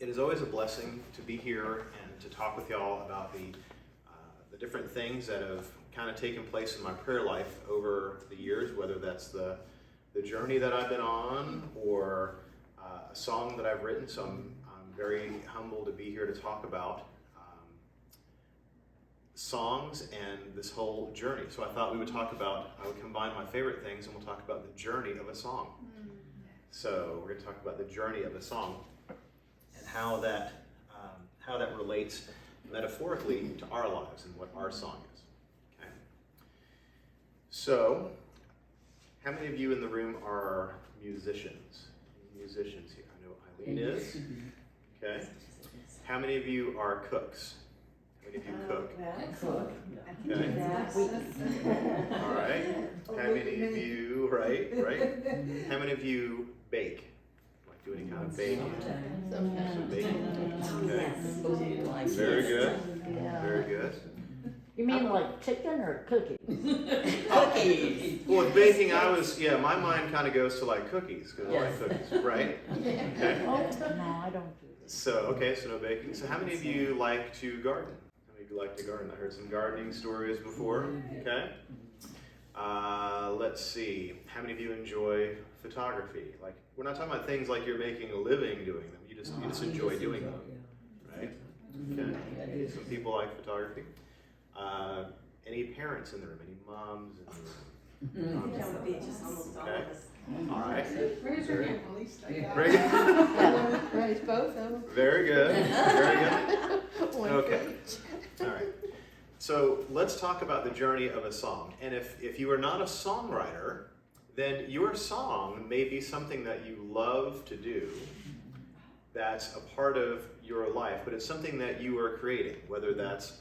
It is always a blessing to be here and to talk with y'all about the different things that have kind of taken place in my prayer life over the years, whether that's the journey that I've been on or a song that I've written. So I'm very humbled to be here to talk about songs and this whole journey. So I thought I would combine my favorite things and we'll talk about the journey of a song. So we're going to talk about the journey of a song and how that relates metaphorically to our lives and what our song is. Okay. So, how many of you in the room are musicians? Musicians here. I know Eileen is. Okay. How many of you are cooks? How many of you cook? Okay. All right. How many of you, right? How many of you bake? Like do any kind of baking? Some baking. Okay. Very good. Very good. You mean like chicken or cookies? Cookies. Well, with baking, my mind kind of goes to like cookies, because I like cookies, right? Okay. Oh, no, I don't do this. So no baking. So how many of you like to garden? How many of you like to garden? I heard some gardening stories before, okay? Let's see. How many of you enjoy photography? Like, we're not talking about things like you're making a living doing them. You just enjoy doing them, right? Okay. Some people like photography. Any parents in the room? Any moms in the room? Okay. All right. Raise your hand, at least. Very good. Raise both of them. Very good. Very good. Okay. All right. So let's talk about the journey of a song. And if you are not a songwriter, then your song may be something that you love to do, that's a part of your life, but it's something that you are creating, whether that's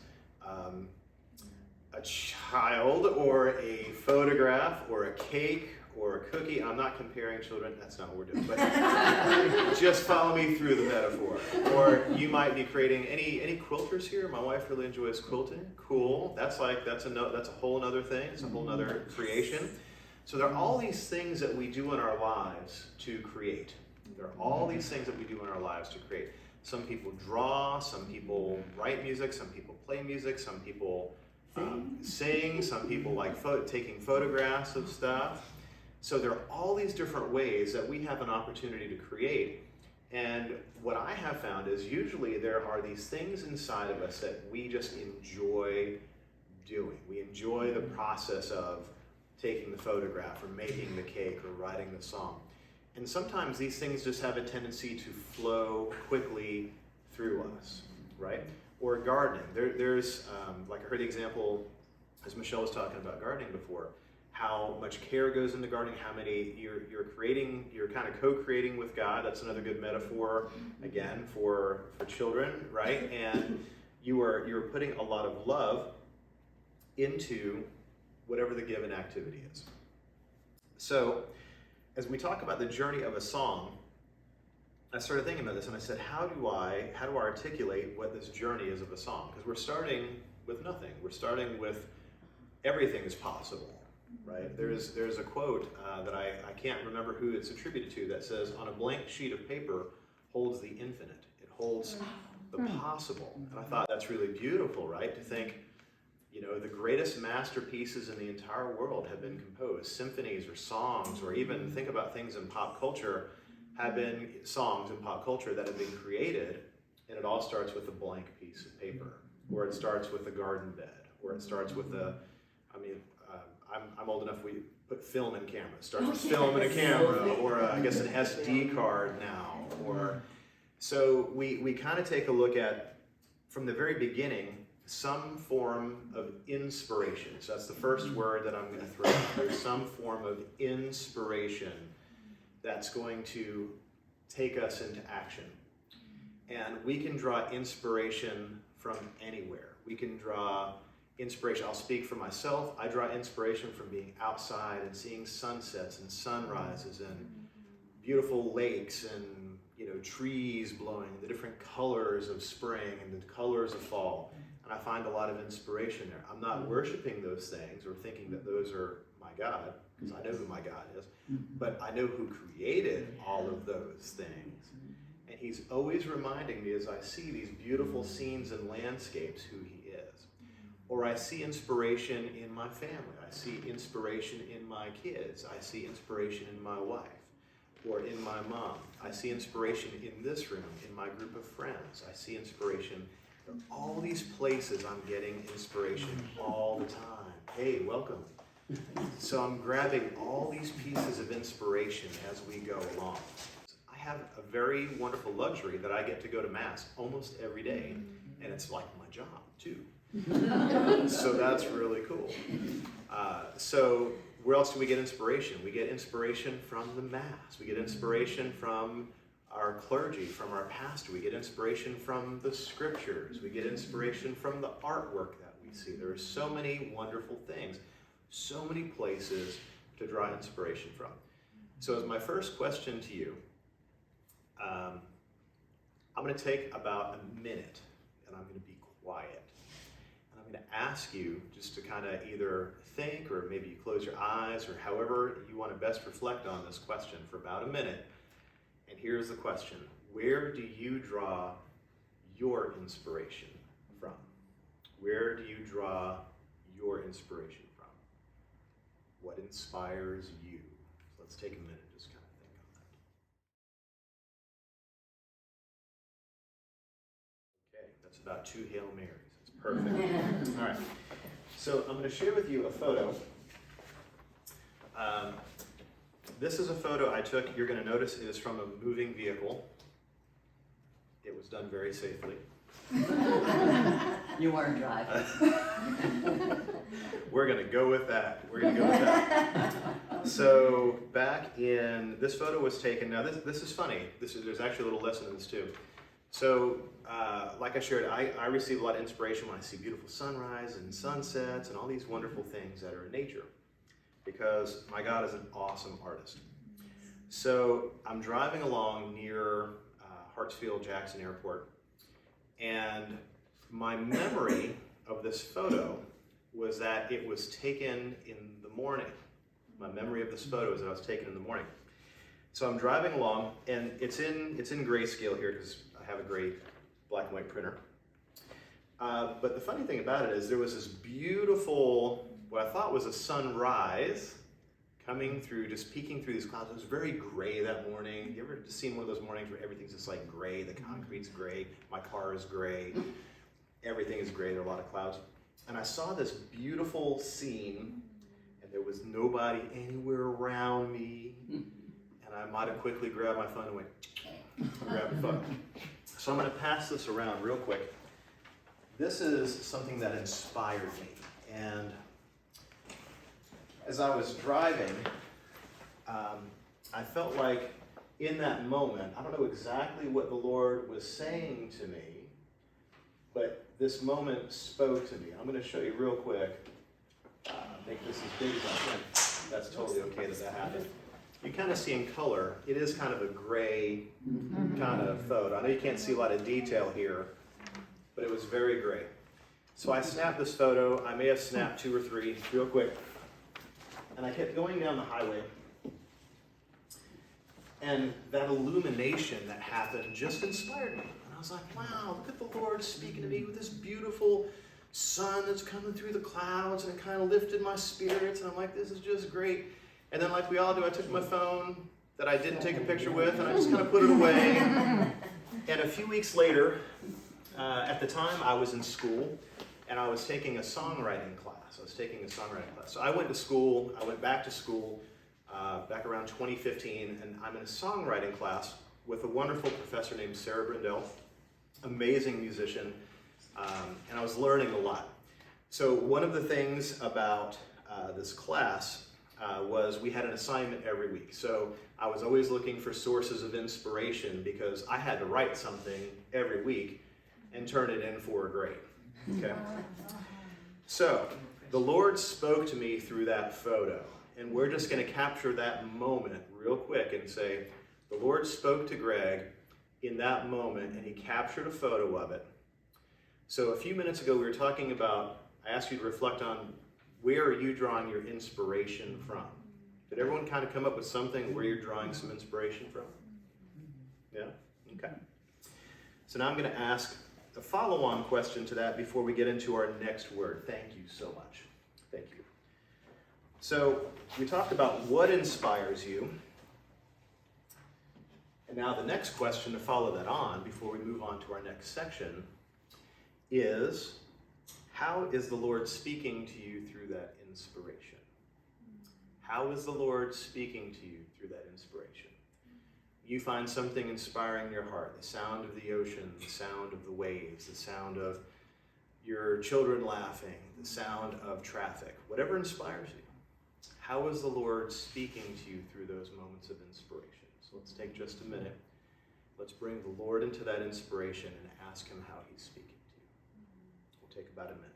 a child or a photograph or a cake or a cookie. I'm not comparing children, that's not what we're doing, but just follow me through the metaphor. Or you might be creating any quilters here. My wife really enjoys quilting. Cool. That's a whole other thing. It's a whole other creation. So there are all these things that we do in our lives to create. There are all these things that we do in our lives to create. Some people draw, some people write music, some people play music, some people sing, some people like taking photographs of stuff. So there are all these different ways that we have an opportunity to create. And what I have found is usually there are these things inside of us that we just enjoy doing. We enjoy the process of taking the photograph or making the cake or writing the song. And sometimes these things just have a tendency to flow quickly through us, right? Or gardening. There's like I heard the example, as Michelle was talking about gardening before, how much care goes into gardening, how many you're kind of co-creating with God. That's another good metaphor, again, for children, right? And you're putting a lot of love into whatever the given activity is. So, as we talk about the journey of a song, I started thinking about this and I said, how do I articulate what this journey is of a song? Because we're starting with nothing. We're starting with everything is possible, right? There's a quote that I can't remember who it's attributed to that says, on a blank sheet of paper holds the infinite. It holds the possible. And I thought that's really beautiful, right? To think, the greatest masterpieces in the entire world have been composed. Symphonies or songs, or even think about things in pop culture, have been songs in pop culture that have been created, and it all starts with a blank piece of paper, or it starts with a garden bed, or it starts with I'm old enough, we put film in cameras. It starts with film and a camera, or I guess an SD card now. So we kind of take a look at, from the very beginning, some form of inspiration. So that's the first word that I'm going to throw out. There's some form of inspiration that's going to take us into action. And we can draw inspiration from anywhere. We can draw inspiration. I'll speak for myself. I draw inspiration from being outside and seeing sunsets and sunrises and beautiful lakes and trees blowing, the different colors of spring and the colors of fall. And I find a lot of inspiration there. I'm not worshiping those things or thinking that those are my God, because I know who my God is, but I know who created all of those things. And he's always reminding me as I see these beautiful scenes and landscapes who he is. Or I see inspiration in my family. I see inspiration in my kids. I see inspiration in my wife or in my mom. I see inspiration in this room, in my group of friends. I see inspiration in all these places. I'm getting inspiration all the time. Hey, welcome. So I'm grabbing all these pieces of inspiration as we go along. I have a very wonderful luxury that I get to go to Mass almost every day, and it's like my job too. So that's really cool. So where else do we get inspiration? We get inspiration from the Mass. We get inspiration from our clergy, from our pastor. We get inspiration from the scriptures. We get inspiration from the artwork that we see. There are so many wonderful things, so many places to draw inspiration from. So as my first question to you, I'm going to take about a minute and I'm going to be quiet. And I'm going to ask you just to kind of either think, or maybe you close your eyes, or however you want to best reflect on this question for about a minute. And here's the question: where do you draw your inspiration from? Where do you draw your inspiration from? What inspires you? So let's take a minute and just kind of think on that. Okay, that's about 2 Hail Marys. It's perfect. All right. So I'm going to share with you a photo. This is a photo I took. You're going to notice it is from a moving vehicle. It was done very safely. You weren't driving. We're going to go with that. We're going to go with that. So back in, this photo was taken, now this is funny. There's actually a little lesson in this too. So like I shared, I receive a lot of inspiration when I see beautiful sunrise and sunsets and all these wonderful things that are in nature, because my God is an awesome artist. So I'm driving along near Hartsfield-Jackson Airport, and my memory of this photo was that it was taken in the morning. My memory of this photo is that it was taken in the morning. So I'm driving along, and it's in grayscale here because I have a great black and white printer. But the funny thing about it is there was this beautiful, what I thought was a sunrise coming through, just peeking through these clouds. It was very gray that morning. You ever just seen one of those mornings where everything's just like gray? The concrete's gray, my car is gray, everything is gray, there are a lot of clouds. And I saw this beautiful scene, and there was nobody anywhere around me. And I might have quickly grabbed my phone and went, grab the phone. So I'm going to pass this around real quick. This is something that inspired me. And as I was driving, I felt like in that moment, I don't know exactly what the Lord was saying to me, but this moment spoke to me. I'm going to show you real quick. Make this as big as I can. That's totally okay that happened. You kind of see in color, it is kind of a gray kind of photo. I know you can't see a lot of detail here, but it was very gray. So I snapped this photo. I may have snapped 2 or 3 real quick. And I kept going down the highway. And that illumination that happened just inspired me. And I was like, wow, look at the Lord speaking to me with this beautiful sun that's coming through the clouds, and it kind of lifted my spirits. And I'm like, this is just great. And then like we all do, I took my phone that I didn't take a picture with, and I just kind of put it away. And a few weeks later, at the time I was in school, and I was taking a songwriting class. So I went to school, I went back to school back around 2015, and I'm in a songwriting class with a wonderful professor named Sarah Brindell, amazing musician, and I was learning a lot. So one of the things about this class was we had an assignment every week. So I was always looking for sources of inspiration because I had to write something every week and turn it in for a grade. Okay. So the Lord spoke to me through that photo, and we're just going to capture that moment real quick and say, the Lord spoke to Greg in that moment, and he captured a photo of it. So a few minutes ago we were talking about, I asked you to reflect on where are you drawing your inspiration from? Did everyone kind of come up with something where you're drawing some inspiration from? Yeah? Okay. So now I'm going to ask a follow-on question to that before we get into our next word. Thank you so much. Thank you. So we talked about what inspires you. And now the next question to follow that on before we move on to our next section is, how is the Lord speaking to you through that inspiration? How is the Lord speaking to you through that inspiration? You find something inspiring in your heart, the sound of the ocean, the sound of the waves, the sound of your children laughing, the sound of traffic, whatever inspires you. How is the Lord speaking to you through those moments of inspiration? So let's take just a minute. Let's bring the Lord into that inspiration and ask him how he's speaking to you. We'll take about a minute.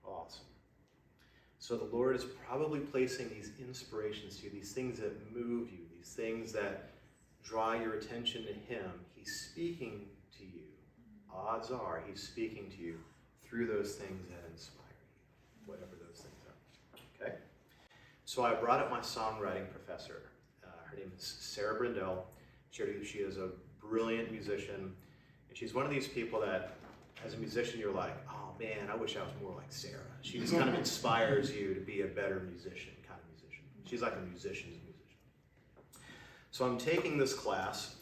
Awesome. So the Lord is probably placing these inspirations to you, these things that move you, these things that draw your attention to him. He's speaking to you. Odds are he's speaking to you through those things that inspire you, whatever those things are. Okay? So I brought up my songwriting professor. Her name is Sarah Brindell. She is a brilliant musician, and she's one of these people that, as a musician, you're like, oh man, I wish I was more like Sarah. She just kind of inspires you to be a better musician, kind of musician. She's like a musician's musician. So I'm taking this class,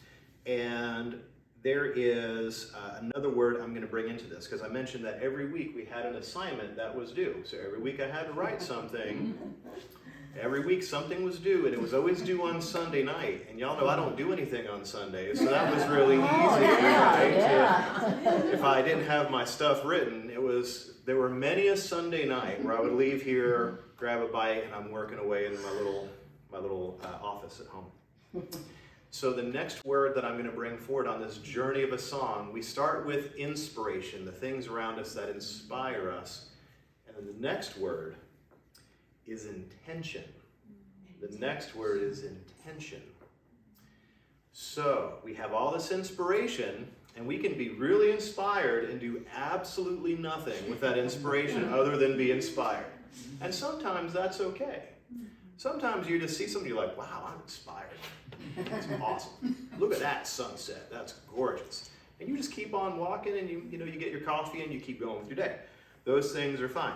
and there is another word I'm going to bring into this, because I mentioned that every week we had an assignment that was due. So every week I had to write something. Every week something was due, and it was always due on Sunday night. And y'all know I don't do anything on Sundays, so that was really easy. Oh, yeah, right? yeah. If I didn't have my stuff written, there were many a Sunday night where I would leave here, grab a bite, and I'm working away in my little office at home. So the next word that I'm going to bring forward on this journey of a song, we start with inspiration, the things around us that inspire us. And then the next word is intention. The next word is intention. So we have all this inspiration, and we can be really inspired and do absolutely nothing with that inspiration other than be inspired. And sometimes that's okay. Sometimes you just see something, you're like, wow, I'm inspired. That's awesome. Look at that sunset. That's gorgeous. And you just keep on walking, and you get your coffee and you keep going with your day. Those things are fine.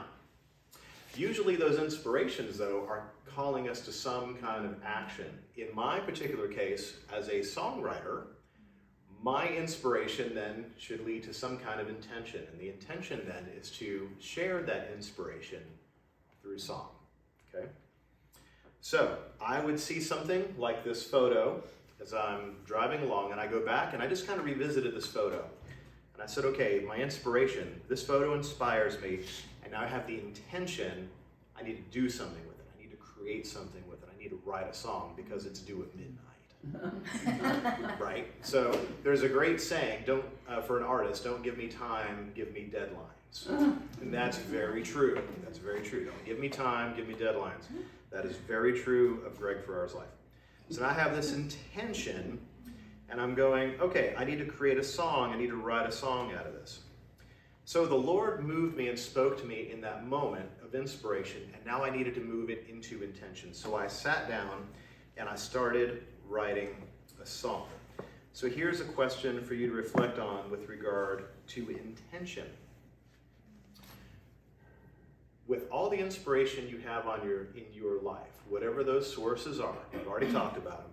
Usually those inspirations, though, are calling us to some kind of action. In my particular case, as a songwriter, my inspiration then should lead to some kind of intention. And the intention then is to share that inspiration through song. Okay? So I would see something like this photo as I'm driving along, and I go back and I just kind of revisited this photo. And I said, okay, my inspiration, this photo inspires me, and now I have the intention, I need to do something with it. I need to create something with it. I need to write a song because it's due at midnight. Right? So there's a great saying, for an artist, don't give me time, give me deadlines. And that's very true. That's very true. Don't give me time, give me deadlines. That is very true of Greg Farrar's life. So now I have this intention, and I'm going, okay, I need to create a song. I need to write a song out of this. So the Lord moved me and spoke to me in that moment of inspiration, and now I needed to move it into intention. So I sat down and I started writing a song. So here's a question for you to reflect on with regard to intention. With all the inspiration you have in your life, whatever those sources are, we've already talked about them,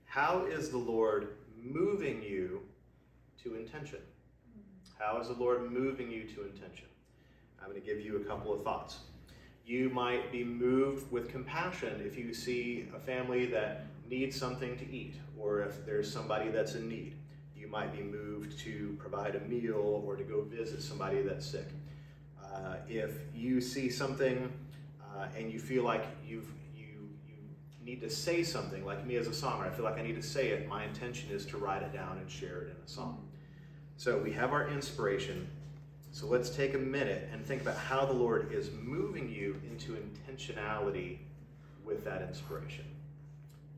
how is the Lord moving you to intention? How is the Lord moving you to intention? I'm going to give you a couple of thoughts. You might be moved with compassion if you see a family that needs something to eat, or if there's somebody that's in need. You might be moved to provide a meal or to go visit somebody that's sick. If you see something and you feel like you need to say something, like me as a songwriter, I feel like I need to say it, my intention is to write it down and share it in a song. So we have our inspiration. So let's take a minute and think about how the Lord is moving you into intentionality with that inspiration.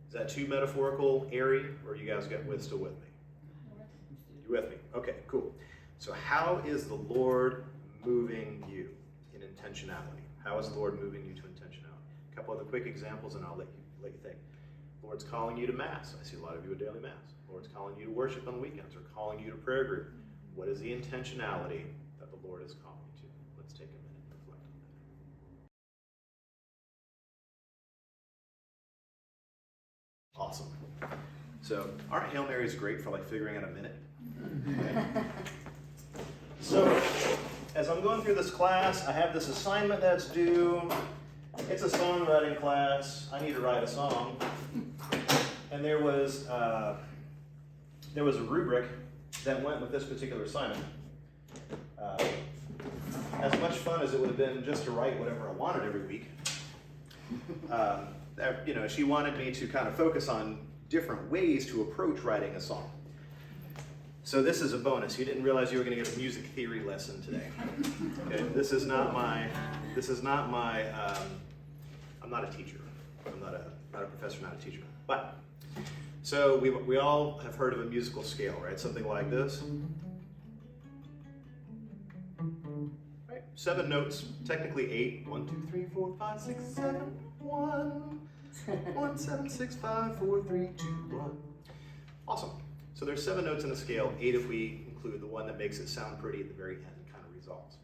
Is that too metaphorical, airy, or you guys still with me? You with me? Okay, cool. So how is the Lord moving you in intentionality? How is the Lord moving you to intentionality? A couple other quick examples and I'll let you think. Lord's calling you to Mass. I see a lot of you at daily Mass. Lord's calling you to worship on the weekends or calling you to prayer group. What is the intentionality that the Lord is calling you to? Let's take a minute and reflect on that. Awesome. So, aren't Hail Marys great for like figuring out a minute? Okay. So, as I'm going through this class, I have this assignment that's due. It's a songwriting class. I need to write a song. And there was a rubric that went with this particular assignment. As much fun as it would have been just to write whatever I wanted every week, she wanted me to kind of focus on different ways to approach writing a song. So this is a bonus. You didn't realize you were going to get a music theory lesson today. Okay, this is not my. I'm not a teacher. I'm not a professor, not a teacher. But so we all have heard of a musical scale, right? Something like this. Right. 7 notes, technically 8. 1, 2, 3, 4, 5, 6, 7, 1. 1, 7, 6, 5, 4, 3, 2, 1. Awesome. So there's 7 notes in a scale, 8 if we include the one that makes it sound pretty at the very end and kind of resolves.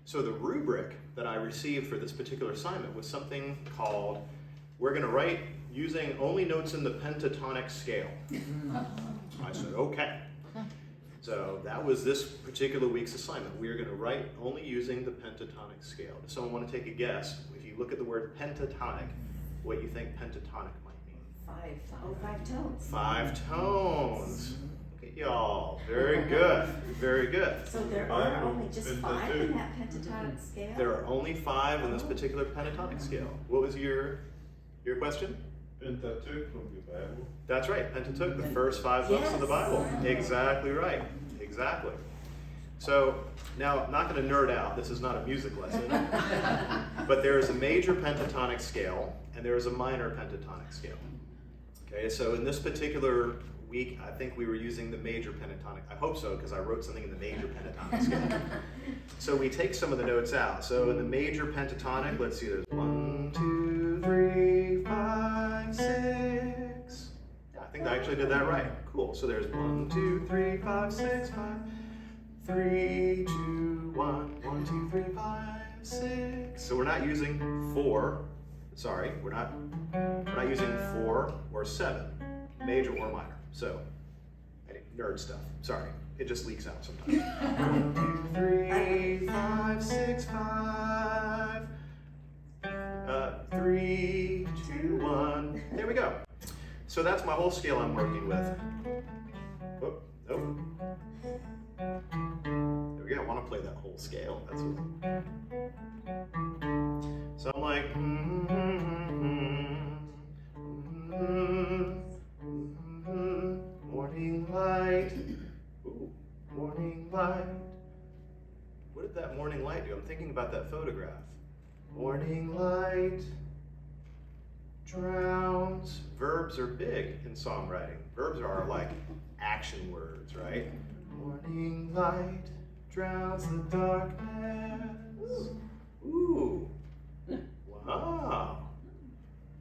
So the rubric that I received for this particular assignment was something called, we're going to write using only notes in the pentatonic scale. I said, okay. So that was this particular week's assignment. We are going to write only using the pentatonic scale. Does someone want to take a guess? If you look at the word pentatonic, what you think pentatonic might mean? 5 tones. 5 tones. Look at y'all. Very good. Very good. So there are only just 5 in that pentatonic scale? There are only 5 in this particular pentatonic scale. What was your question? Pentateuch from the Bible. That's right, Pentateuch, the first 5 books of the Bible. Yes. Exactly right, exactly. So now, I'm not going to nerd out, this is not a music lesson, but there is a major pentatonic scale and there is a minor pentatonic scale. Okay, so in this particular week, I think we were using the major pentatonic. I hope so, because I wrote something in the major pentatonic scale. So we take some of the notes out. So in the major pentatonic, let's see, there's 1, 2, 3, 5, 6. Yeah, I think I actually did that right. Cool. So there's 1, 2, 3, 5, 6, 5, 3, 2, 1, 1, 2, 3, 5, 6. So we're not using 4. Sorry, we're not using 4 or 7, major or minor. So, nerd stuff. Sorry, it just leaks out sometimes. 1, 2, 3, 5, 6, 5. 3, 2, 1. There we go. So that's my whole scale I'm working with. Oh, nope. There we go. I want to play that whole scale. That's what. So I'm like, morning light. Ooh, morning light. What did that morning light do? I'm thinking about that photograph. Morning light drowns. Verbs are big in songwriting. Verbs are like action words, right? Morning light drowns the darkness. Ooh. Wow.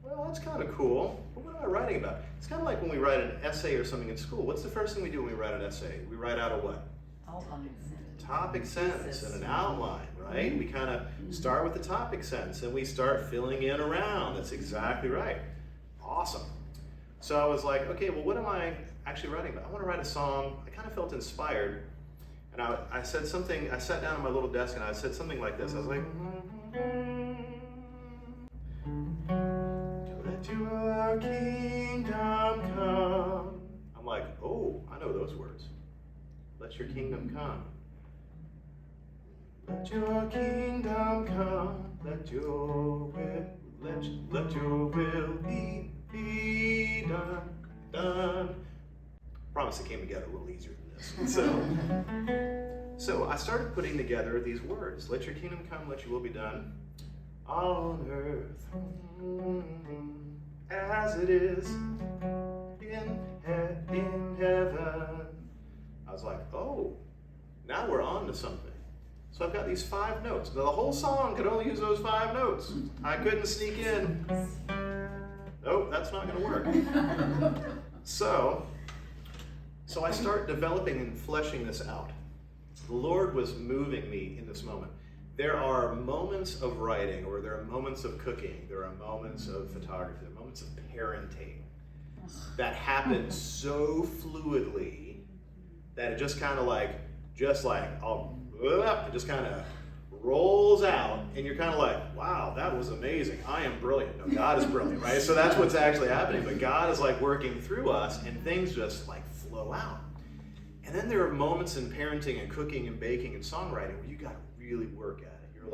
Well, that's kind of cool. But what am I writing about? It's kind of like when we write an essay or something in school. What's the first thing we do when we write an essay? We write out a what? Topic sentence and an outline, right? We kind of start with the topic sentence and we start filling in around. That's exactly right. Awesome. So I was like, okay, well, what am I actually writing about? I want to write a song. I kind of felt inspired. And I said something, I sat down at my little desk and I said something like this. I was like, let your kingdom come. I'm like, oh, I know those words. Let your kingdom come. Let your kingdom come. Let your will be done. Promise it came together a little easier than this. So I started putting together these words. Let your kingdom come, let your will be done on earth as it is in heaven. I was like, oh, now we're on to something. So I've got these 5 notes. Now the whole song could only use those 5 notes. I couldn't sneak in. Nope, that's not gonna work. So I start developing and fleshing this out. The Lord was moving me in this moment. There are moments of writing, or there are moments of cooking, there are moments of photography, there are moments of parenting that happen so fluidly that it just kind of like, it just kind of rolls out, and you're kind of like, wow, that was amazing. I am brilliant. No, God is brilliant, right? So that's what's actually happening. But God is like working through us, and things just like flow out. And then there are moments in parenting and cooking and baking and songwriting where you got to really work at it. You're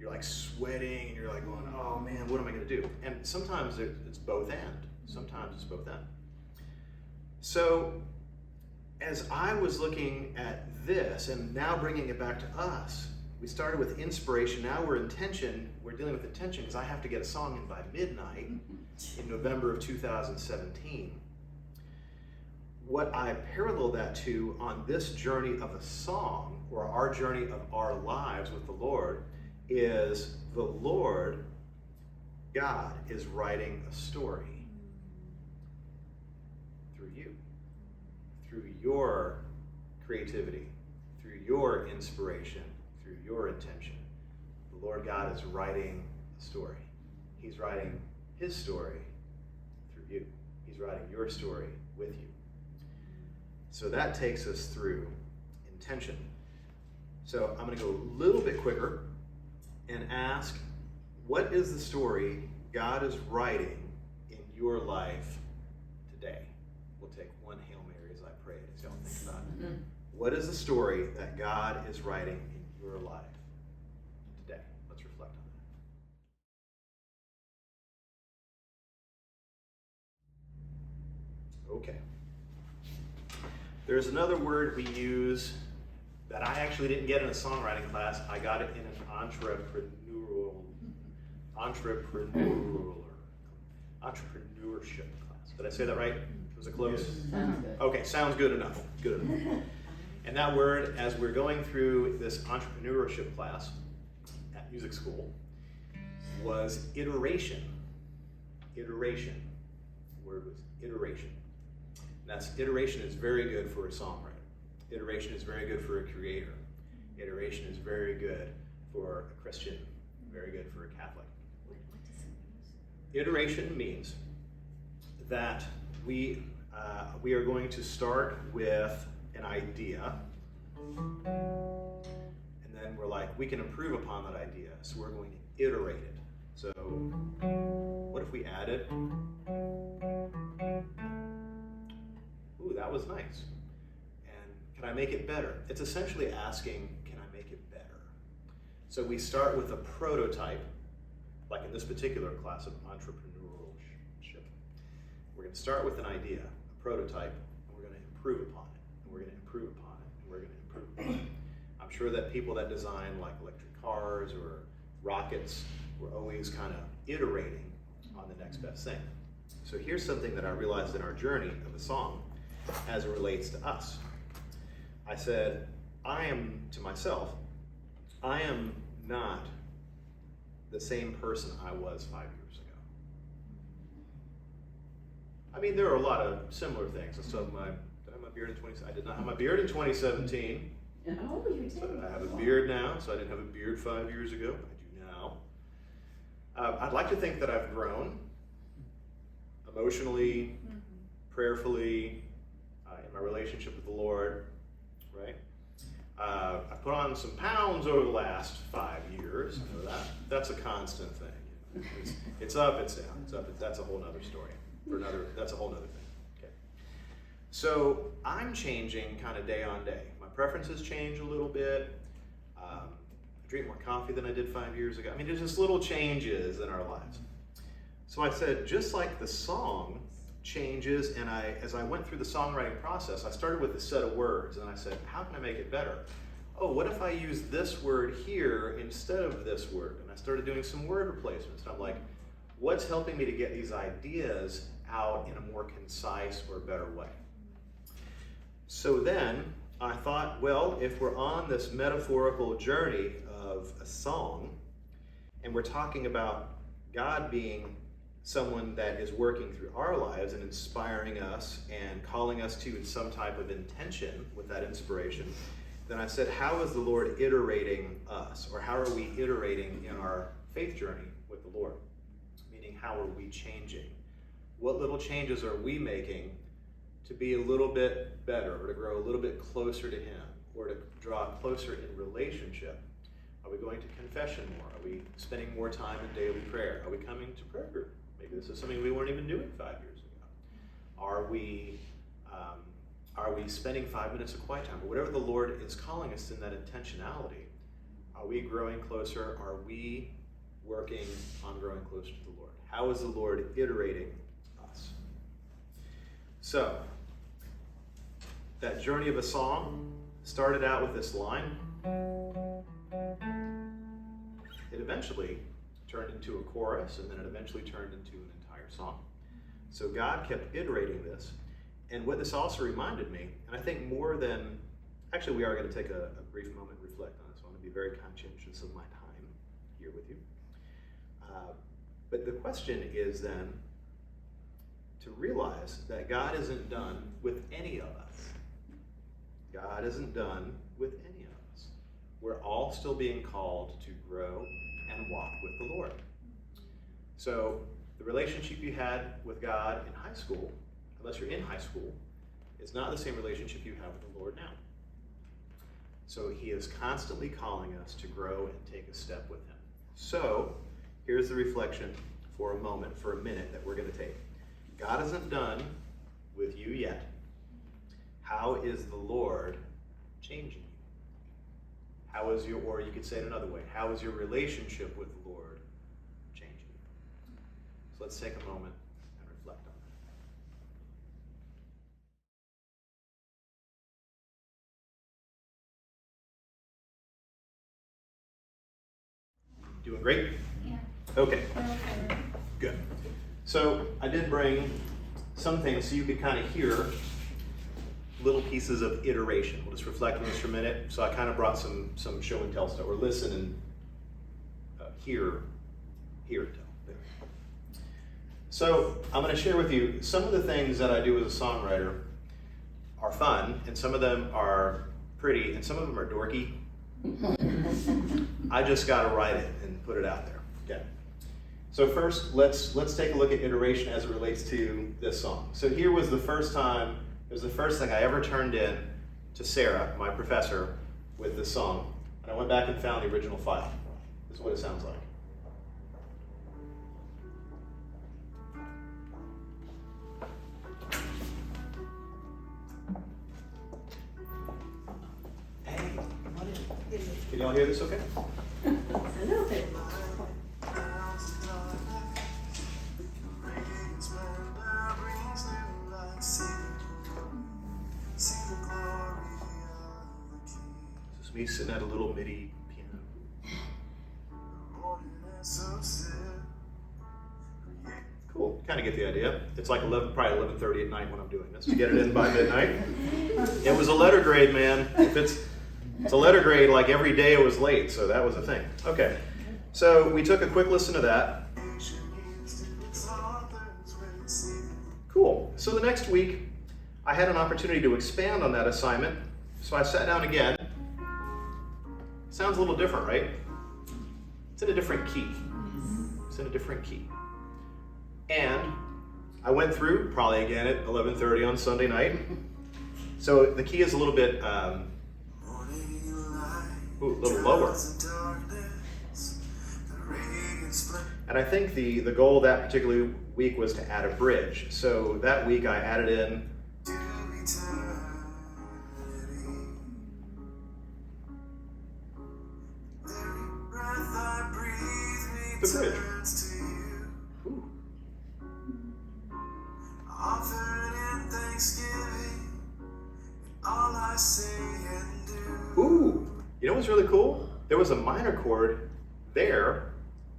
like sweating, and you're like going, oh man, what am I going to do? And sometimes it's both and. Sometimes it's both and. So as I was looking at this and now bringing it back to us, we started with inspiration. Now we're dealing with intention, because I have to get a song in by midnight in November of 2017. What I parallel that to on this journey of a song, or our journey of our lives with the Lord, is the Lord, God, is writing a story through you, through your creativity, through your inspiration, through your intention. The Lord God is writing a story. He's writing his story through you. He's writing your story with you. So that takes us through intention. So I'm going to go a little bit quicker and ask, what is the story God is writing in your life today? We'll take one Hail Mary as I pray it, as y'all think about it. What is the story that God is writing in your life today? Let's reflect on that. Okay. There's another word we use that I actually didn't get in a songwriting class. I got it in an entrepreneurship class. Did I say that right? Was it close? Sounds good. Okay, sounds good enough. Good enough. And that word, as we're going through this entrepreneurship class at music school, was iteration. Iteration. The word was iteration. Iteration is very good for a songwriter. Iteration is very good for a creator. Iteration is very good for a Christian, very good for a Catholic. What does it mean? Iteration means that we are going to start with an idea, and then we're like, we can improve upon that idea, so we're going to iterate it. So what if we added, ooh, that was nice. And can I make it better? It's essentially asking, can I make it better? So we start with a prototype, like in this particular class of entrepreneurship. We're going to start with an idea, a prototype, and we're going to improve upon it, and we're going to improve upon it, and we're going to improve upon it. I'm sure that people that design like electric cars or rockets were always kind of iterating on the next best thing. So here's something that I realized in our journey of the song as it relates to us. I said, to myself, I am not the same person I was 5 years ago. I mean, there are a lot of similar things. Did I have my beard in 2017? I did not have my beard in 2017. Oh, you did. So I have a beard now, so I didn't have a beard 5 years ago. I do now. I'd like to think that I've grown emotionally, prayerfully, in my relationship with the Lord, right? I put on some pounds over the last 5 years. You know, that's a constant thing. You know? It's up, it's down. That's a whole other story. That's a whole other thing. Okay. So I'm changing kind of day on day. My preferences change a little bit. I drink more coffee than I did 5 years ago. I mean, there's just little changes in our lives. So I said, just like the song changes, and as I went through the songwriting process, I started with a set of words, and I said, how can I make it better? Oh, what if I use this word here instead of this word? And I started doing some word replacements, and I'm like, what's helping me to get these ideas out in a more concise or better way? So then, I thought, well, if we're on this metaphorical journey of a song, and we're talking about God being someone that is working through our lives and inspiring us and calling us to some type of intention with that inspiration, then I said, how is the Lord iterating us? Or how are we iterating in our faith journey with the Lord? Meaning, how are we changing? What little changes are we making to be a little bit better, or to grow a little bit closer to Him, or to draw closer in relationship? Are we going to confession more? Are we spending more time in daily prayer? Are we coming to prayer group? Maybe this is something we weren't even doing 5 years ago. Are we spending 5 minutes of quiet time? Or whatever the Lord is calling us in that intentionality, are we growing closer? Are we working on growing closer to the Lord? How is the Lord iterating us? So, that journey of a song started out with this line. It eventually turned into a chorus, and then it eventually turned into an entire song. So God kept iterating this, and what this also reminded me, and I think more than, actually we are going to take a brief moment and reflect on this. I want to be very conscientious of my time here with you. But the question is then to realize that God isn't done with any of us. God isn't done with any of us. We're all still being called to grow and walk with the Lord. So the relationship you had with God in high school, unless you're in high school, is not the same relationship you have with the Lord now. So He is constantly calling us to grow and take a step with Him. So here's the reflection for a moment, for a minute, that we're going to take. God isn't done with you yet. How is the Lord changing you? How is your, or you could say it another way, how is your relationship with the Lord changing you? So let's take a moment and reflect on that. Doing great? Yeah. Okay. Good. So I did bring some things so you could kind of hear little pieces of iteration. We'll just reflect on this for a minute. So I kind of brought some show and tell stuff, or listen and hear and tell. There. So I'm going to share with you some of the things that I do as a songwriter are fun, and some of them are pretty, and some of them are dorky. I just got to write it and put it out there. Okay. So first, let's take a look at iteration as it relates to this song. So here was the first time, it was the first thing I ever turned in to Sarah, my professor, with this song. And I went back and found the original file. This is what it sounds like. Hey, what is it? Can y'all hear this okay? A little bit. This is me sitting at a little MIDI piano. Cool, kind of get the idea. It's like probably 11:30 at night when I'm doing this to get it in by midnight. It was a letter grade, man. If it's a letter grade, like every day it was late, so that was a thing. Okay, so we took a quick listen to that. Cool. So the next week, I had an opportunity to expand on that assignment. So I sat down again. Sounds a little different, right? It's in a different key. It's in a different key. And I went through, probably again at 11:30 on Sunday night. So the key is a little bit, a little lower. And I think the goal that particular week was to add a bridge. So that week I added in the bridge. Ooh. Ooh, you know what's really cool? There was a minor chord there.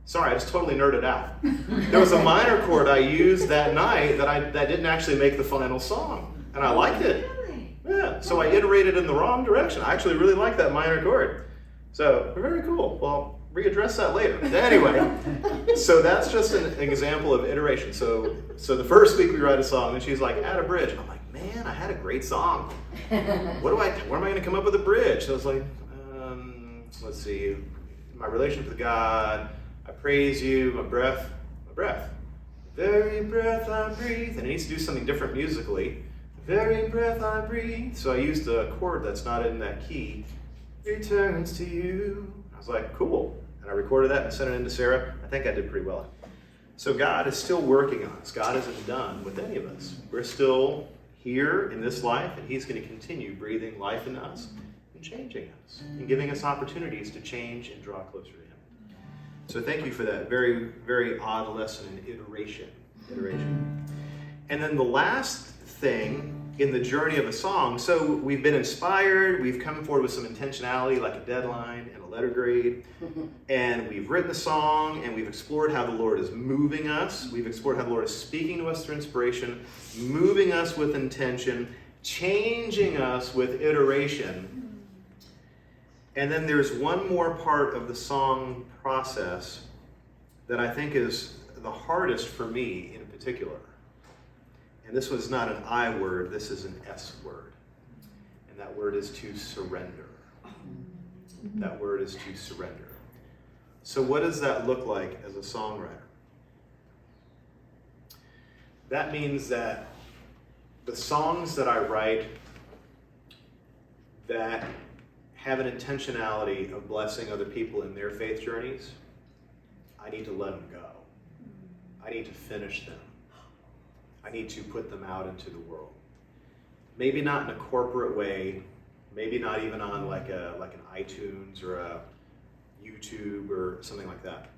Sorry, I just totally nerded out. There was a minor chord I used that night that didn't actually make the final song, and I liked it. Really? Yeah. that. So I iterated in the wrong direction. I actually really like that minor chord. So very cool. Well, readdress that later. Anyway, so that's just an example of iteration. So the first week we write a song, and she's like, add a bridge. And I'm like, man, I had a great song. Where am I going to come up with a bridge? So I was like, let's see, my relationship with God, I praise you, my breath. The very breath I breathe. And it needs to do something different musically. The very breath I breathe. So I used a chord that's not in that key. Returns to you. I was like, cool. And I recorded that and sent it in to Sarah. I think I did pretty well. So God is still working on us. God isn't done with any of us. We're still here in this life, and He's going to continue breathing life in us and changing us and giving us opportunities to change and draw closer to Him. So thank you for that very, very odd lesson in iteration. And then the last thing in the journey of a song, so we've been inspired, we've come forward with some intentionality like a deadline and a letter grade, and we've written a song, and we've explored how the Lord is moving us, we've explored how the Lord is speaking to us through inspiration, moving us with intention, changing us with iteration. And then there's one more part of the song process that I think is the hardest for me in particular. And this was not an I word, this is an S word. And that word is to surrender. That word is to surrender. So what does that look like as a songwriter? That means that the songs that I write that have an intentionality of blessing other people in their faith journeys, I need to let them go. I need to finish them. I need to put them out into the world. Maybe not in a corporate way, maybe not even on like an iTunes or a YouTube or something like that.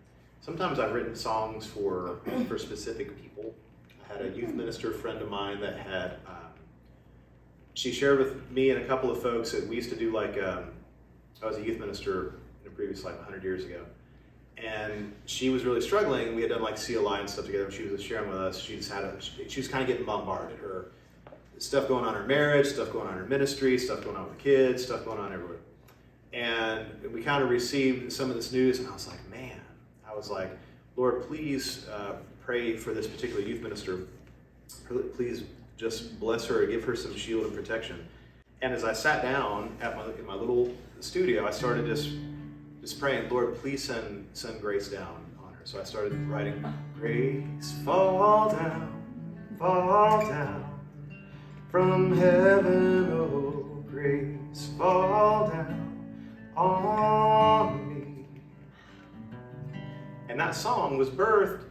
Sometimes I've written songs for specific people. I had a youth minister friend of mine that had, she shared with me and a couple of folks that we used to do I was a youth minister in a previous life 100 years ago. And she was really struggling. We had done like CLI and stuff together, and she was sharing with us. She was kind of getting bombarded. Her stuff going on in her marriage, stuff going on in her ministry, stuff going on with the kids, stuff going on everywhere. And we kind of received some of this news, and I was like, Lord, please pray for this particular youth minister. Please just bless her, give her some shield and protection. And as I sat down in my little studio, I started just praying, Lord, please send grace down on her. So I started writing, grace fall down from heaven, oh, grace fall down on me. And that song was birthed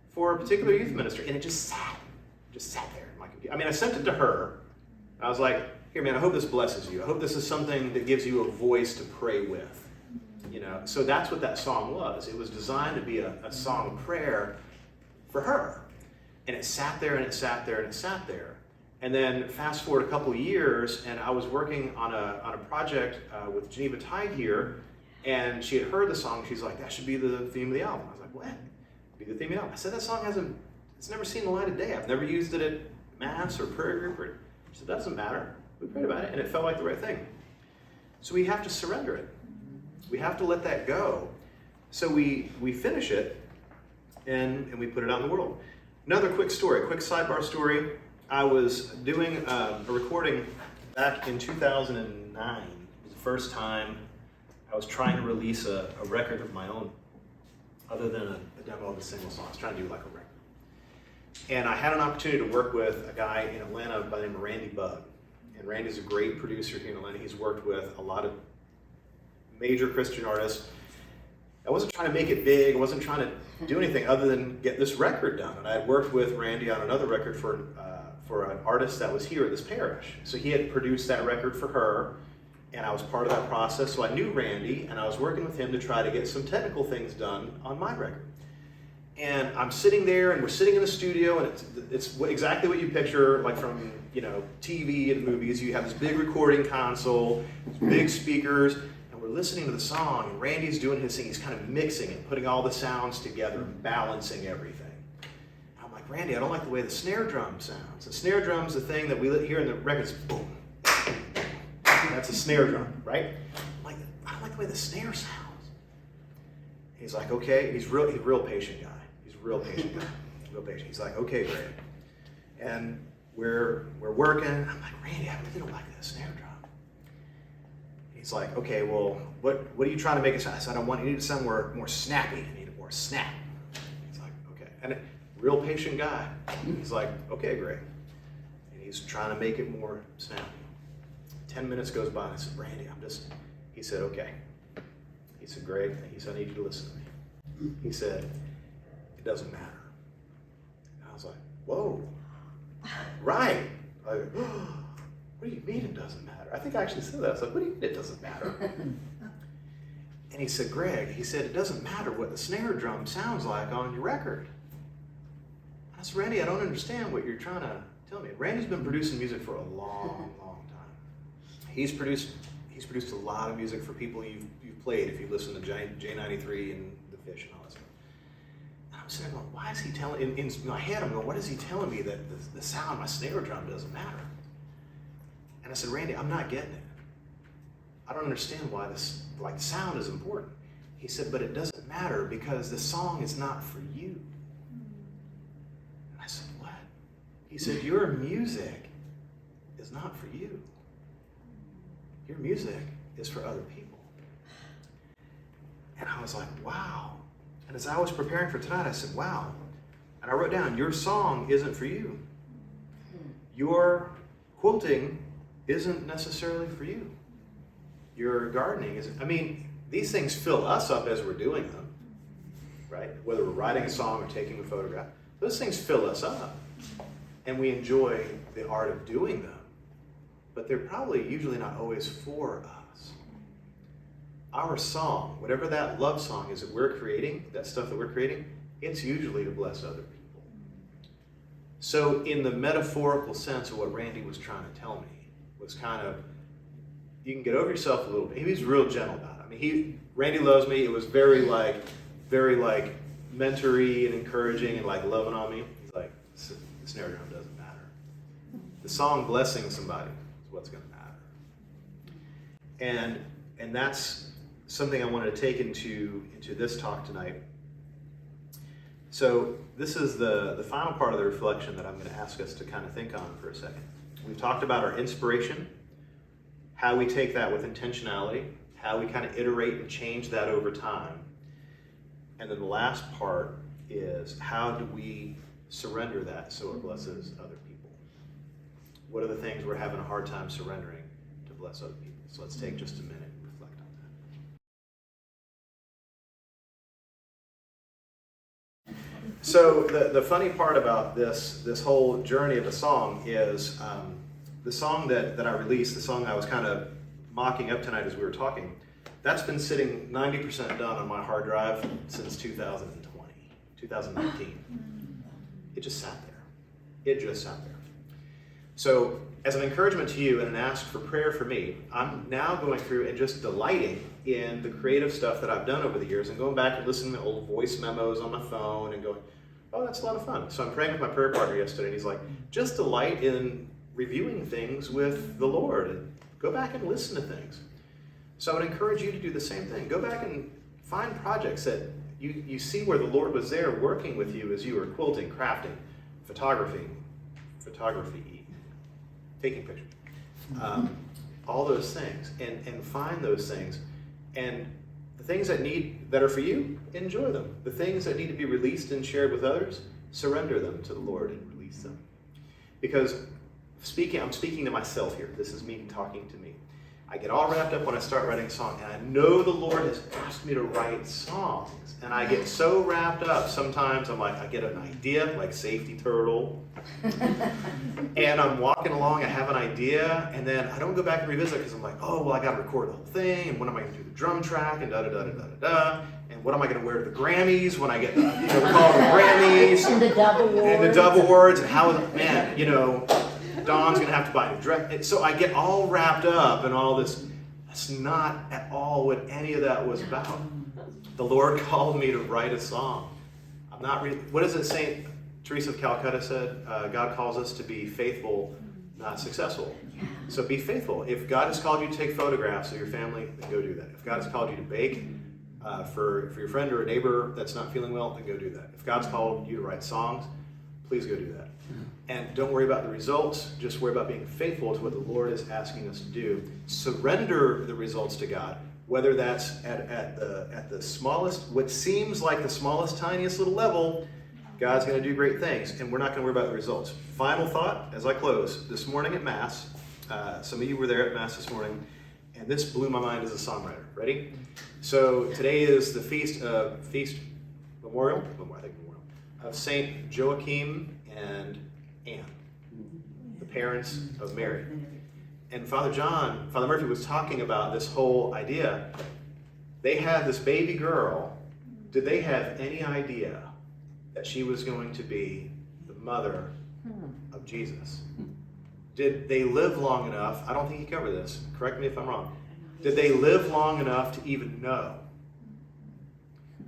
for a particular youth minister, and it just sat there in my computer. I mean, I sent it to her. I was like, here, man, I hope this blesses you. I hope this is something that gives you a voice to pray with. So that's what that song was. It was designed to be a song of prayer for her. And it sat there, and it sat there, and it sat there. And then fast forward a couple of years, and I was working on a project with Geneva Tide here, and she had heard the song. She's like, that should be the theme of the album. I was like, what? Be the theme of the album. I said, that song it's never seen the light of day. I've never used it at Mass or prayer group. She said, that doesn't matter. We prayed about it, and it felt like the right thing. So we have to surrender it. We have to let that go. So we finish it, and we put it out in the world. Another quick sidebar story. I was doing a recording back in 2009. It was the first time I was trying to release a record of my own, other than a demo of a single song. I was trying to do like a record. And I had an opportunity to work with a guy in Atlanta by the name of Randy Bug. And Randy's a great producer here in Atlanta. He's worked with a lot of major Christian artists. I wasn't trying to make it big. I wasn't trying to do anything other than get this record done. And I had worked with Randy on another record for an artist that was here at this parish. So he had produced that record for her, and I was part of that process. So I knew Randy, and I was working with him to try to get some technical things done on my record. And I'm sitting there, and we're sitting in the studio, and it's exactly what you picture, like from TV and movies. You have this big recording console, big speakers, and we're listening to the song. And Randy's doing his thing. He's kind of mixing and putting all the sounds together and balancing everything. And I'm like, Randy, I don't like the way the snare drum sounds. The snare drum's the thing that we hear in the records. Boom, it's a snare drum, right? I'm like, I don't like the way the snare sounds. He's like, okay. He's a real patient guy. He's a real patient guy. Real patient. He's like, okay, Greg. And we're working. I'm like, Randy, I really don't like that snare drum. He's like, okay, well, what are you trying to make it sound? I said, you need it to sound more snappy. I need it more snap. He's like, okay. And real patient guy. He's like, okay, Greg. And he's trying to make it more snappy. 10 minutes goes by and I said, Randy, he said, okay. He said, Greg, he said, I need you to listen to me. He said, it doesn't matter. And I was like, whoa, right. Like, what do you mean it doesn't matter? I think I actually said that. I was like, what do you mean it doesn't matter? And he said, Greg, he said, it doesn't matter what the snare drum sounds like on your record. I said, Randy, I don't understand what you're trying to tell me. Randy's been producing music for a long, long time. He's produced a lot of music for people you've played if you listen to J93 and The Fish and all that stuff. And I'm sitting there going, why is he telling, in my head I'm going, what is he telling me that the sound of my snare drum doesn't matter? And I said, Randy, I'm not getting it. I don't understand why the sound is important. He said, but it doesn't matter because the song is not for you. And I said, what? He said, your music is not for you. Your music is for other people. And I was like, wow. And as I was preparing for tonight, I said, wow. And I wrote down, your song isn't for you. Your quilting isn't necessarily for you. Your gardening isn't. I mean, these things fill us up as we're doing them, right? Whether we're writing a song or taking a photograph, those things fill us up. And we enjoy the art of doing them. But they're probably usually not always for us. Our song, whatever that love song is that we're creating, that stuff that we're creating, it's usually to bless other people. So in the metaphorical sense of what Randy was trying to tell me, was kind of, you can get over yourself a little bit. He was real gentle about it. I mean, Randy loves me. It was very mentory and encouraging and like loving on me. He's like, the snare drum doesn't matter. The song blessing somebody is what's going to matter. And that's something I wanted to take into this talk tonight. So this is the final part of the reflection that I'm going to ask us to kind of think on for a second. We've talked about our inspiration, how we take that with intentionality, how we kind of iterate and change that over time. And then the last part is, how do we surrender that so it blesses other people? What are the things we're having a hard time surrendering to bless other people? So let's take just a minute and reflect on that. So the funny part about this whole journey of the song is the song that I released, the song I was kind of mocking up tonight as we were talking, that's been sitting 90% done on my hard drive since 2019. It just sat there. It just sat there. So as an encouragement to you and an ask for prayer for me, I'm now going through and just delighting in the creative stuff that I've done over the years and going back and listening to old voice memos on my phone and going, oh, that's a lot of fun. So I'm praying with my prayer partner yesterday and he's like, just delight in reviewing things with the Lord and go back and listen to things. So I would encourage you to do the same thing. Go back and find projects that you see where the Lord was there working with you as you were quilting, crafting, photography, taking pictures, all those things, and find those things. And the things that are for you, enjoy them. The things that need to be released and shared with others, surrender them to the Lord and release them. Because I'm speaking to myself here. This is me talking to me. I get all wrapped up when I start writing a song, and I know the Lord has asked me to write songs, and I get so wrapped up. Sometimes I'm like, I get an idea, like Safety Turtle, and I'm walking along, I have an idea, and then I don't go back and revisit because I'm like, oh, well, I got to record the whole thing, and when am I going to do the drum track, and da-da-da-da-da-da, and what am I going to wear to the Grammys when I get the call to the Grammys, And the double awards. and the double awards, and how, man, Dawn's going to have to buy a dress. And so I get all wrapped up in all this. That's not at all what any of that was about. The Lord called me to write a song. I'm not really, what does it say? Teresa of Calcutta said, God calls us to be faithful, not successful. So be faithful. If God has called you to take photographs of your family, then go do that. If God has called you to bake for your friend or a neighbor that's not feeling well, then go do that. If God's called you to write songs, please go do that. And don't worry about the results, just worry about being faithful to what the Lord is asking us to do. Surrender the results to God, whether that's at the smallest, what seems like the smallest, tiniest little level. God's going to do great things, and we're not going to worry about the results. Final thought as I close. This morning at Mass, some of you were there at Mass this morning, and this blew my mind as a songwriter. Ready? So today is the feast memorial of Saint Joachim and Anne, the parents of Mary. And Father Murphy was talking about this whole idea. They had this baby girl. Did they have any idea that she was going to be the mother of Jesus? Did they live long enough? I don't think he covered this. Correct me if I'm wrong. Did they live long enough to even know?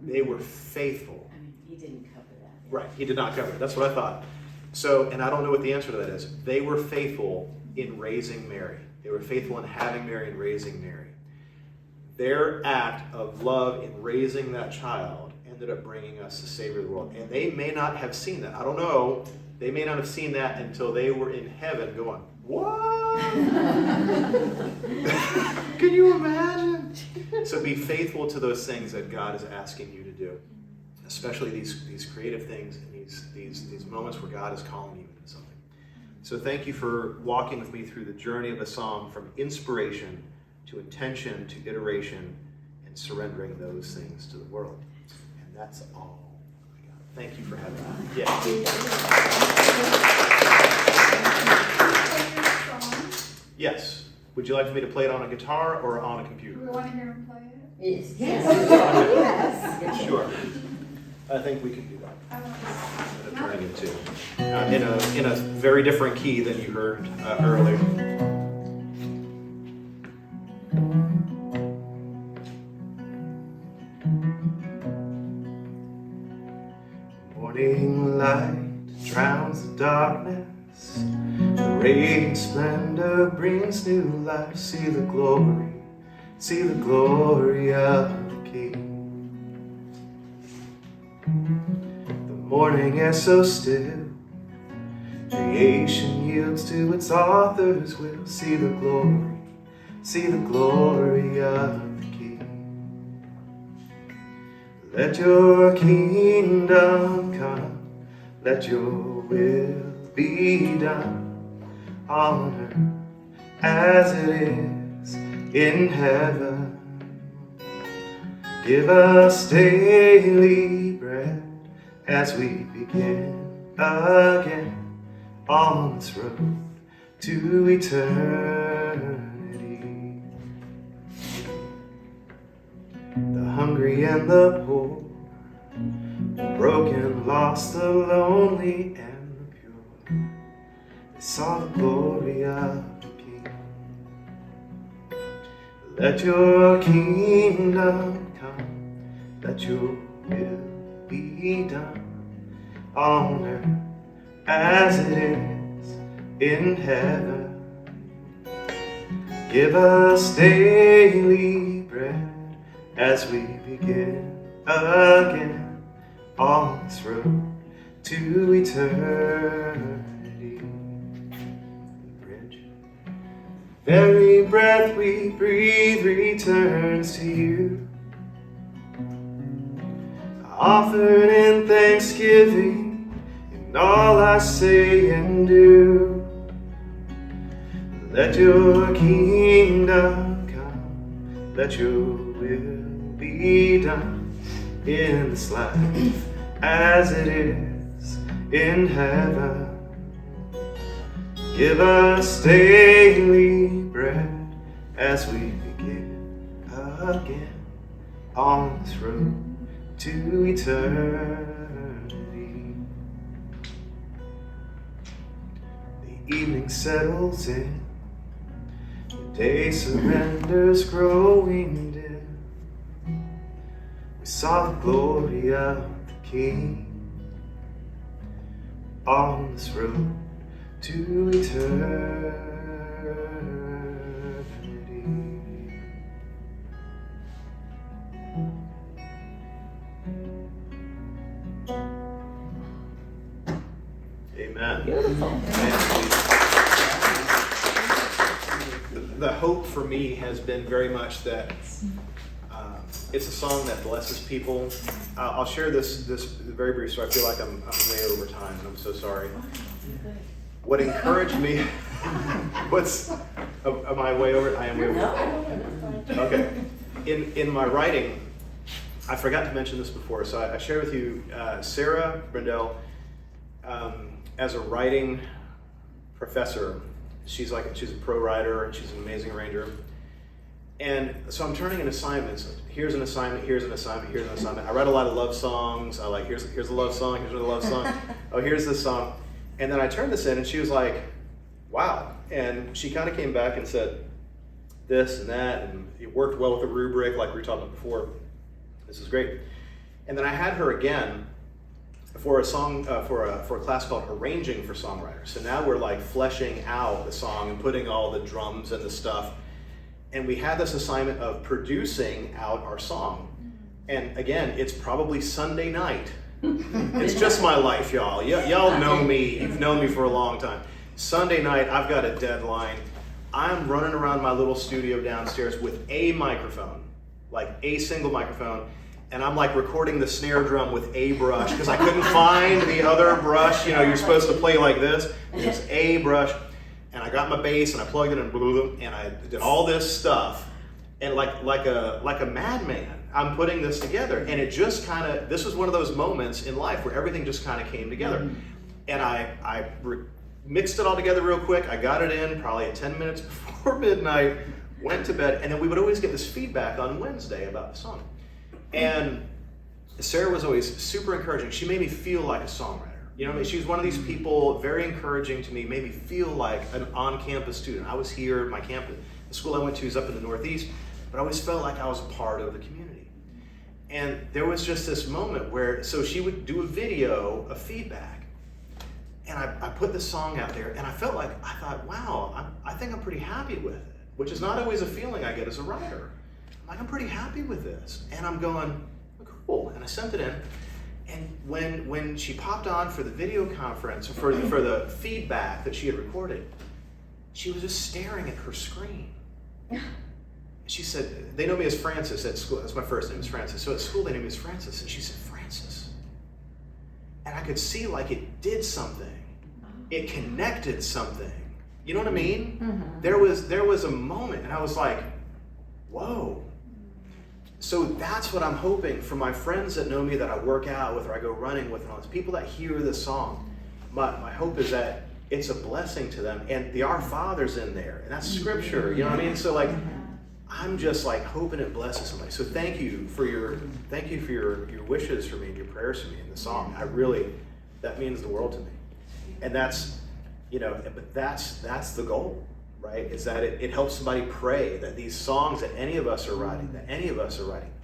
They were faithful. I mean, he didn't cover that. Right, he did not cover it. That's what I thought. So, and I don't know what the answer to that is. They were faithful in raising Mary. They were faithful in having Mary and raising Mary. Their act of love in raising that child ended up bringing us the Savior of the world. And they may not have seen that. I don't know. They may not have seen that until they were in heaven going, what? Can you imagine? So be faithful to those things that God is asking you to do, especially these creative things and these moments where God is calling you into something. So thank you for walking with me through the journey of the song from inspiration to intention to iteration and surrendering those things to the world. And that's all I got. Thank you for having me. Yeah. Yes. Would you like for me to play it on a guitar or on a computer? Do we want to hear him play it? Yes. Yes. Sure. I think we can do that. I want Instead of turning it to in a very different key than you heard earlier. Morning light drowns the darkness. The radiant splendor brings new life. See the glory of the King. The morning is so still, creation yields to its author's will. See the glory of the King. Let your kingdom come, let your will be done on earth as it is in heaven. Give us daily bread as we begin again on this road to eternity. The hungry and the poor, the broken, lost, the lonely and the pure, they saw the glory of the King. Let your kingdom come, let your will be done on earth as it is in heaven. Give us daily bread as we begin again on this road to eternity. Bridge. Every breath we breathe returns to you, offered in thanksgiving in all I say and do. Let your kingdom come, let your will be done in this life as it is in heaven. Give us daily bread as we begin again on this road to eternity. The evening settles in, the day surrenders growing dim. We saw the glory of the King on this road to eternity. Amen. Beautiful. The hope for me has been very much that it's a song that blesses people. I'll share this very brief story. I feel like I'm way over time, and I'm so sorry. What encouraged me, am I way over? I am way over. Okay. In my writing, I forgot to mention this before, so I shared with you Sarah Brendel, as a writing professor. She's a pro writer, and she's an amazing arranger. And so I'm turning in assignments. Here's an assignment, here's an assignment, here's an assignment. I write a lot of love songs. I like, here's a love song, here's another love song. Oh, here's this song. And then I turned this in, and she was like, wow. And she kind of came back and said this and that, and it worked well with the rubric like we were talking about before. This is great. And then I had her again for a song, for a class called Arranging for Songwriters. So now we're like fleshing out the song and putting all the drums and the stuff. And we had this assignment of producing out our song. And again, it's probably Sunday night. It's just my life, y'all. Y'all know me. You've known me for a long time. Sunday night, I've got a deadline. I'm running around my little studio downstairs with a microphone, like a single microphone. And I'm like recording the snare drum with a brush because I couldn't find the other brush. You know, you're supposed to play like this. It's a brush. And I got my bass and I plugged it in and I did all this stuff. And like a madman, I'm putting this together. And it just kind of, this was one of those moments in life where everything just kind of came together. And I mixed it all together real quick. I got it in probably 10 minutes before midnight, went to bed. And then we would always get this feedback on Wednesday about the song. And Sarah was always super encouraging. She made me feel like a songwriter. You know what I mean? She was one of these people, very encouraging to me, made me feel like an on-campus student. I was here at my campus. The school I went to is up in the Northeast, but I always felt like I was a part of the community. And there was just this moment where, so she would do a video of feedback. And I put the song out there, and I felt like, I thought, wow, I think I'm pretty happy with it, which is not always a feeling I get as a writer. I'm pretty happy with this. And I'm going, oh, cool. And I sent it in. And when she popped on for the video conference, for the feedback that she had recorded, she was just staring at her screen. She said, they know me as Francis at school. That's my first name, is Francis. So at school they knew me as Francis. And she said, Francis. And I could see like it did something. It connected something. You know what I mean? Mm-hmm. There was a moment, and I was like, whoa. So that's what I'm hoping for my friends that know me, that I work out with or I go running with, and all those people that hear this song. My hope is that it's a blessing to them, and the Our Father's in there, and that's scripture, you know what I mean? So like, I'm just like hoping it blesses somebody. So thank you for your wishes for me and your prayers for me in the song. That means the world to me. And that's, but that's the goal. Right? Is that it helps somebody pray that these songs that any of us are writing,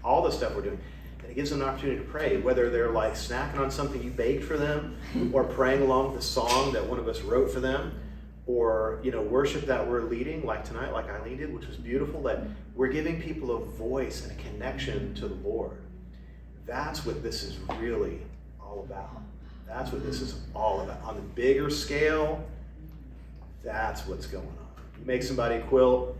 all the stuff we're doing, that it gives them an opportunity to pray, whether they're like snacking on something you baked for them, or praying along with a song that one of us wrote for them, or worship that we're leading, like tonight, like Eileen did, which was beautiful, that we're giving people a voice and a connection to the Lord. That's what this is really all about. That's what this is all about. On the bigger scale, that's what's going on. You make somebody quilt,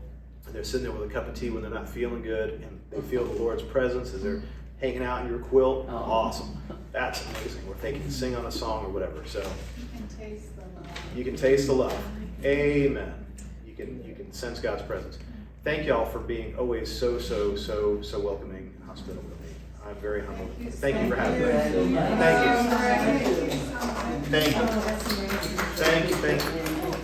and they're sitting there with a cup of tea when they're not feeling good, and they feel the Lord's presence as they're hanging out in your quilt. Oh. Awesome. That's amazing. Or if they can sing on a song or whatever. So you can taste the love. You can taste the love. Amen. You can sense God's presence. Thank y'all for being always so welcoming and hospitable to me. I'm very humbled. Thank you for having me. Thank you. Thank you. Thank you.